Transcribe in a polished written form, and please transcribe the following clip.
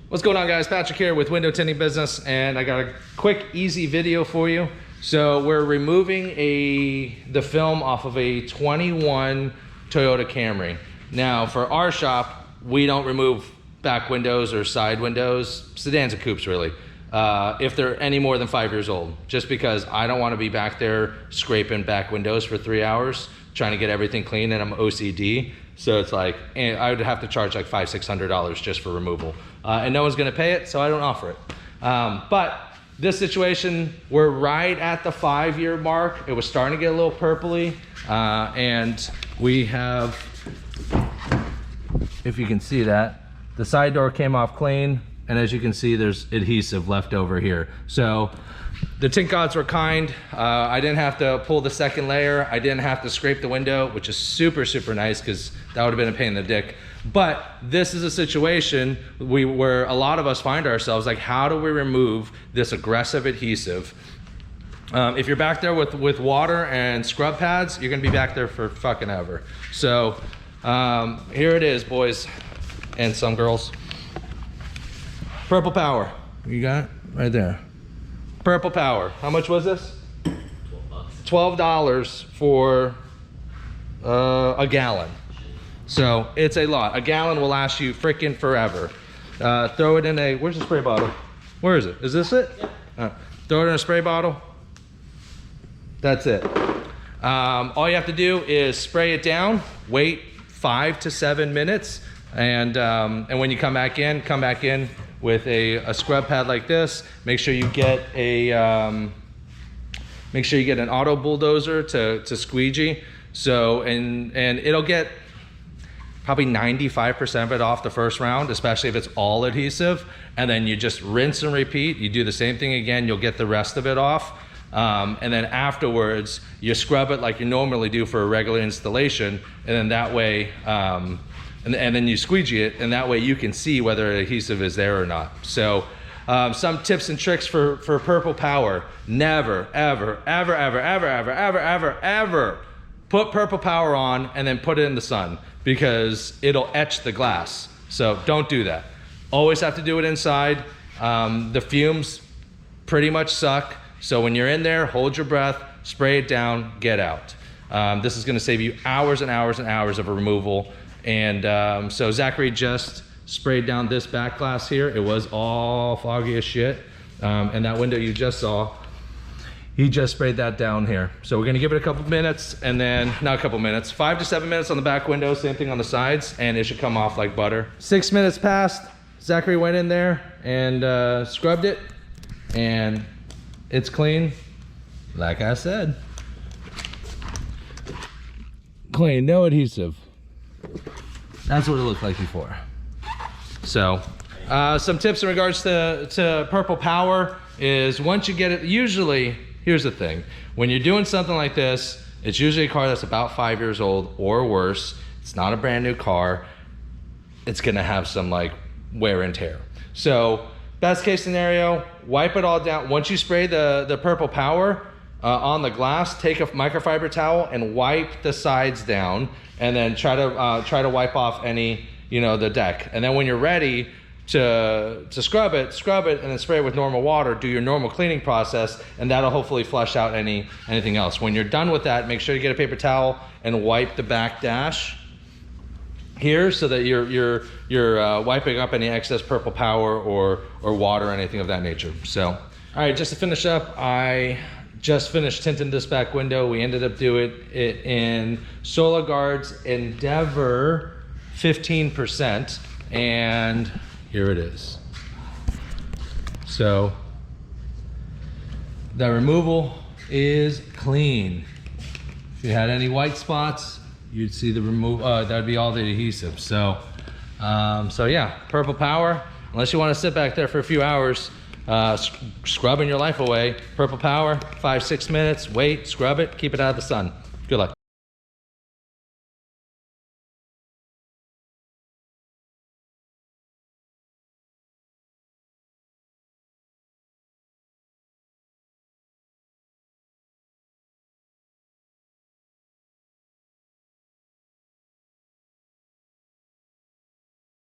What's going on, guys? Patrick here with Window Tinting Business, and I got a quick, easy video for you. So we're removing the film off of a 21 Toyota Camry. Now, for our shop, we don't remove back windows or side windows, sedans and coupes really, if they're any more than 5 years old, just because I don't want to be back there scraping back windows for 3 hours, trying to get everything clean, and I'm OCD. So it's like, I would have to charge like $500–600 just for removal. And no one's gonna pay it, so I don't offer it. But this situation, we're right at the 5-year mark. It was starting to get a little purpley. And we have, if you can see that, the side door came off clean. And as you can see, there's adhesive left over here. So the tint gods were kind. I didn't have to pull the second layer. I didn't have to scrape the window, which is super, super nice, because that would have been a pain in the dick. But this is a situation where a lot of us find ourselves like, how do we remove this aggressive adhesive? If you're back there with water and scrub pads, you're gonna be back there for fucking ever. So here it is, boys and some girls. Purple Power, you got it right there. Purple Power, how much was this? $12 for a gallon. So it's a lot. A gallon will last you freaking forever. Throw it in a, where's the spray bottle? Where is it? Is this it? Yep. Throw it in a spray bottle. That's it. All you have to do is spray it down, wait 5 to 7 minutes, and when you come back in with a scrub pad like this. Make sure you get an auto bulldozer to squeegee. So and it'll get probably 95% of it off the first round, especially if it's all adhesive. And then you just rinse and repeat. You do the same thing again, you'll get the rest of it off. And then afterwards, you scrub it like you normally do for a regular installation. And then that way, and then you squeegee it, and that way you can see whether adhesive is there or not. So some tips and tricks for Purple Power. Never, ever, ever, ever, ever, ever, ever, ever, ever put Purple Power on and then put it in the sun, because it'll etch the glass. So don't do that. Always have to do it inside. The fumes pretty much suck. So when you're in there, hold your breath, spray it down, get out. This is gonna save you hours and hours and hours of removal. And so Zachary just sprayed down this back glass here. It was all foggy as shit. And that window you just saw, he just sprayed that down here. So we're gonna give it a couple minutes, and then, not a couple minutes, 5 to 7 minutes on the back window, same thing on the sides, and it should come off like butter. 6 minutes passed, Zachary went in there and scrubbed it, and it's clean, like I said. Clean, no adhesive. That's what it looked like before. So some tips in regards to Purple Power is, once you get it, usually, here's the thing, when you're doing something like this, it's usually a car that's about 5 years old or worse. It's not a brand new car. It's gonna have some like wear and tear. So best case scenario, wipe it all down. Once you spray the Purple Power on the glass, take a microfiber towel and wipe the sides down, and then try to wipe off any, the deck. And then when you're ready to scrub it, and then spray it with normal water, do your normal cleaning process, and that'll hopefully flush out anything else. When you're done with that, make sure you get a paper towel and wipe the back dash here, so that you're wiping up any excess Purple Power or water or anything of that nature. So, all right, just to finish up, I just finished tinting this back window. We ended up doing it in SolarGuard's Endeavor 15%, and here it is. So the removal is clean. If you had any white spots, you'd see the that'd be all the adhesive. So yeah, Purple Power, unless you want to sit back there for a few hours scrubbing your life away, Purple Power, 5–6 minutes, wait, scrub it, keep it out of the sun. Good luck.